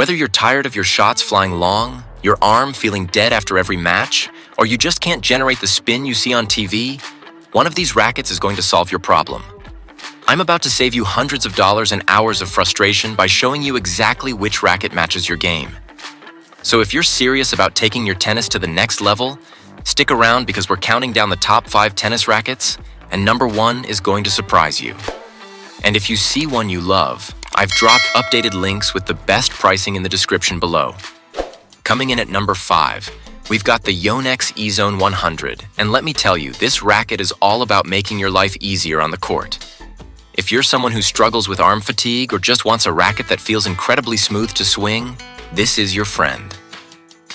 Whether you're tired of your shots flying long, your arm feeling dead after every match, or you just can't generate the spin you see on TV, one of these rackets is going to solve your problem. I'm about to save you hundreds of dollars and hours of frustration by showing you exactly which racket matches your game. So if you're serious about taking your tennis to the next level, stick around because we're counting down the top 5 tennis rackets, and number 1 is going to surprise you. And if you see one you love, I've dropped updated links with the best pricing in the description below. Coming in at number 5, we've got the Yonex Ezone 100, and let me tell you, this racket is all about making your life easier on the court. If you're someone who struggles with arm fatigue or just wants a racket that feels incredibly smooth to swing, this is your friend.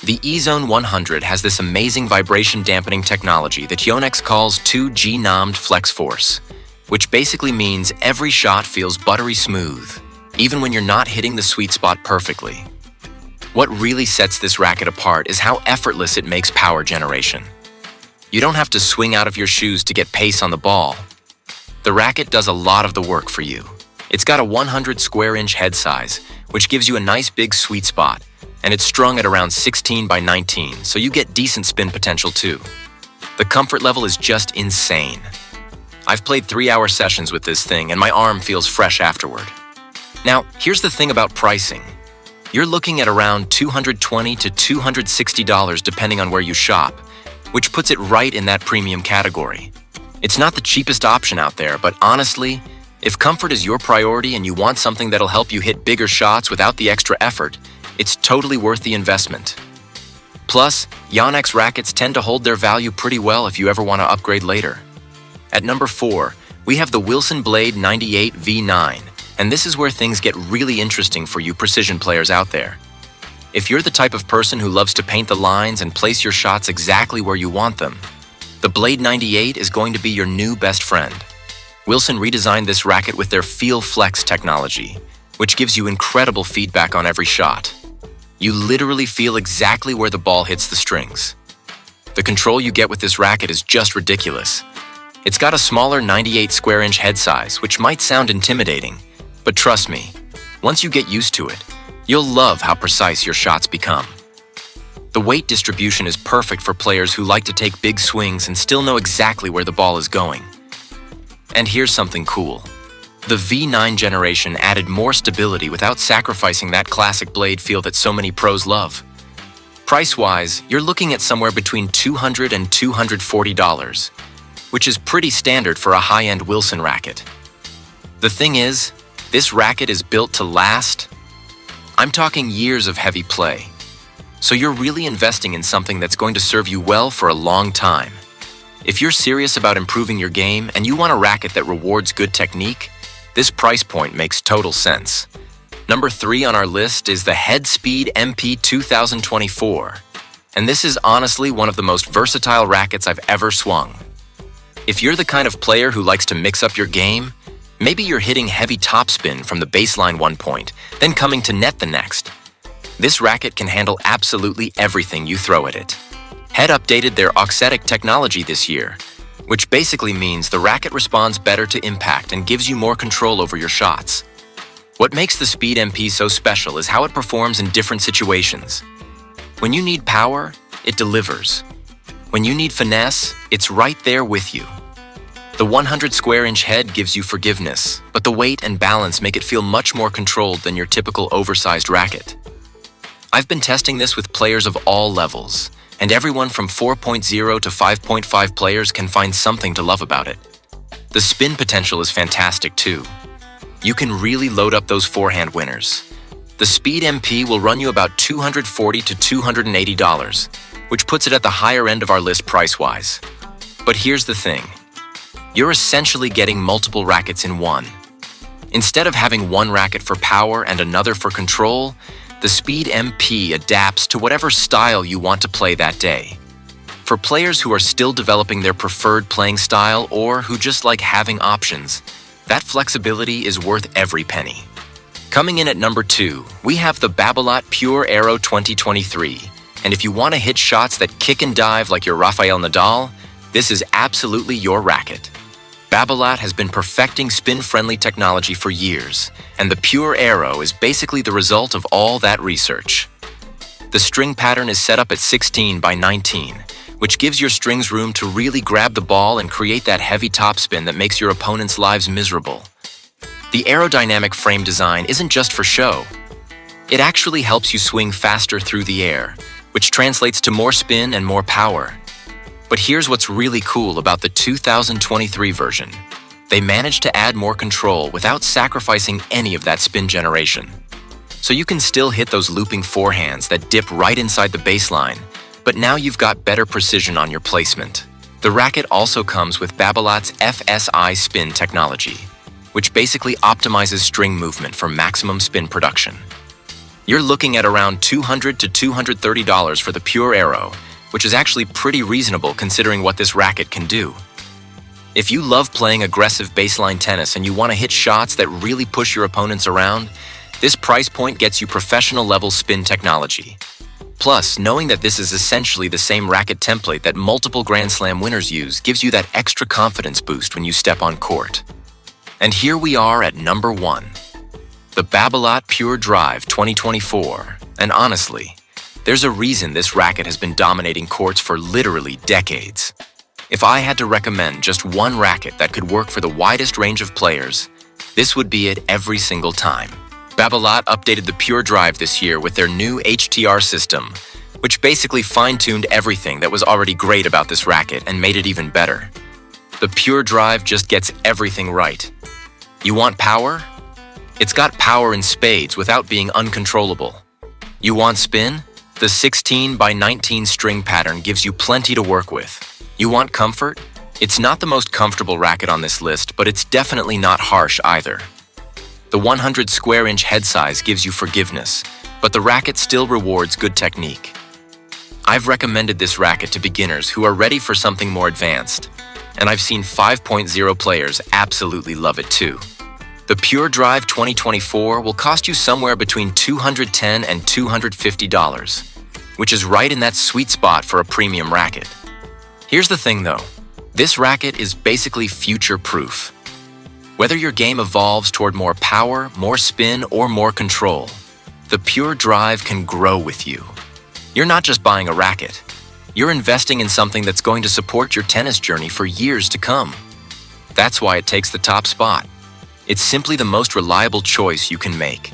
The Ezone 100 has this amazing vibration dampening technology that Yonex calls 2G NAMD Flex Force, which basically means every shot feels buttery smooth, even when you're not hitting the sweet spot perfectly. What really sets this racket apart is how effortless it makes power generation. You don't have to swing out of your shoes to get pace on the ball. The racket does a lot of the work for you. It's got a 100 square inch head size, which gives you a nice big sweet spot, and it's strung at around 16 by 19, so you get decent spin potential too. The comfort level is just insane. I've played 3-hour sessions with this thing, and my arm feels fresh afterward. Now, here's the thing about pricing. You're looking at around $220 to $260 depending on where you shop, which puts it right in that premium category. It's not the cheapest option out there, but honestly, if comfort is your priority and you want something that'll help you hit bigger shots without the extra effort, it's totally worth the investment. Plus, Yonex rackets tend to hold their value pretty well if you ever want to upgrade later. At number 4, we have the Wilson Blade 98 V9, and this is where things get really interesting for you precision players out there. If you're the type of person who loves to paint the lines and place your shots exactly where you want them, the Blade 98 is going to be your new best friend. Wilson redesigned this racket with their Feel Flex technology, which gives you incredible feedback on every shot. You literally feel exactly where the ball hits the strings. The control you get with this racket is just ridiculous. It's got a smaller 98 square inch head size, which might sound intimidating, but trust me, once you get used to it, you'll love how precise your shots become. The weight distribution is perfect for players who like to take big swings and still know exactly where the ball is going. And here's something cool. The V9 generation added more stability without sacrificing that classic blade feel that so many pros love. Price-wise, you're looking at somewhere between $200 and $240, which is pretty standard for a high-end Wilson racket. The thing is, this racket is built to last. I'm talking years of heavy play. So you're really investing in something that's going to serve you well for a long time. If you're serious about improving your game and you want a racket that rewards good technique, this price point makes total sense. Number 3 on our list is the Headspeed MP 2024, and this is honestly one of the most versatile rackets I've ever swung. If you're the kind of player who likes to mix up your game, maybe you're hitting heavy topspin from the baseline one point, then coming to net the next. This racket can handle absolutely everything you throw at it. Head updated their auxetic technology this year, which basically means the racket responds better to impact and gives you more control over your shots. What makes the Speed MP so special is how it performs in different situations. When you need power, it delivers. When you need finesse, it's right there with you. The 100 square inch head gives you forgiveness, but the weight and balance make it feel much more controlled than your typical oversized racket. I've been testing this with players of all levels, and everyone from 4.0 to 5.5 players can find something to love about it. The spin potential is fantastic too. You can really load up those forehand winners. The Speed MP will run you about $240 to $280, which puts it at the higher end of our list price-wise. But here's the thing. You're essentially getting multiple rackets in one. Instead of having one racket for power and another for control, the Speed MP adapts to whatever style you want to play that day. For players who are still developing their preferred playing style or who just like having options, that flexibility is worth every penny. Coming in at number 2, we have the Babolat Pure Aero 2023. And if you want to hit shots that kick and dive like your Rafael Nadal, this is absolutely your racket. Babolat has been perfecting spin-friendly technology for years, and the Pure Aero is basically the result of all that research. The string pattern is set up at 16 by 19, which gives your strings room to really grab the ball and create that heavy topspin that makes your opponent's lives miserable. The aerodynamic frame design isn't just for show. It actually helps you swing faster through the air, which translates to more spin and more power. But here's what's really cool about the 2023 version. They managed to add more control without sacrificing any of that spin generation. So you can still hit those looping forehands that dip right inside the baseline, but now you've got better precision on your placement. The racket also comes with Babolat's FSI spin technology, which basically optimizes string movement for maximum spin production. You're looking at around $200 to $230 for the Pure Aero, which is actually pretty reasonable considering what this racket can do. If you love playing aggressive baseline tennis and you want to hit shots that really push your opponents around, this price point gets you professional-level spin technology. Plus, knowing that this is essentially the same racket template that multiple Grand Slam winners use gives you that extra confidence boost when you step on court. And here we are at number 1. The Babolat Pure Drive 2024. And honestly, there's a reason this racket has been dominating courts for literally decades. If I had to recommend just one racket that could work for the widest range of players, this would be it every single time. Babolat updated the Pure Drive this year with their new HTR system, which basically fine-tuned everything that was already great about this racket and made it even better. The Pure Drive just gets everything right. You want power? It's got power in spades without being uncontrollable. You want spin? The 16 by 19 string pattern gives you plenty to work with. You want comfort? It's not the most comfortable racket on this list, but it's definitely not harsh either. The 100 square inch head size gives you forgiveness, but the racket still rewards good technique. I've recommended this racket to beginners who are ready for something more advanced, and I've seen 5.0 players absolutely love it too. The Pure Drive 2024 will cost you somewhere between $210 and $250, which is right in that sweet spot for a premium racket. Here's the thing though, this racket is basically future-proof. Whether your game evolves toward more power, more spin, or more control, the Pure Drive can grow with you. You're not just buying a racket, you're investing in something that's going to support your tennis journey for years to come. That's why it takes the top spot. It's simply the most reliable choice you can make.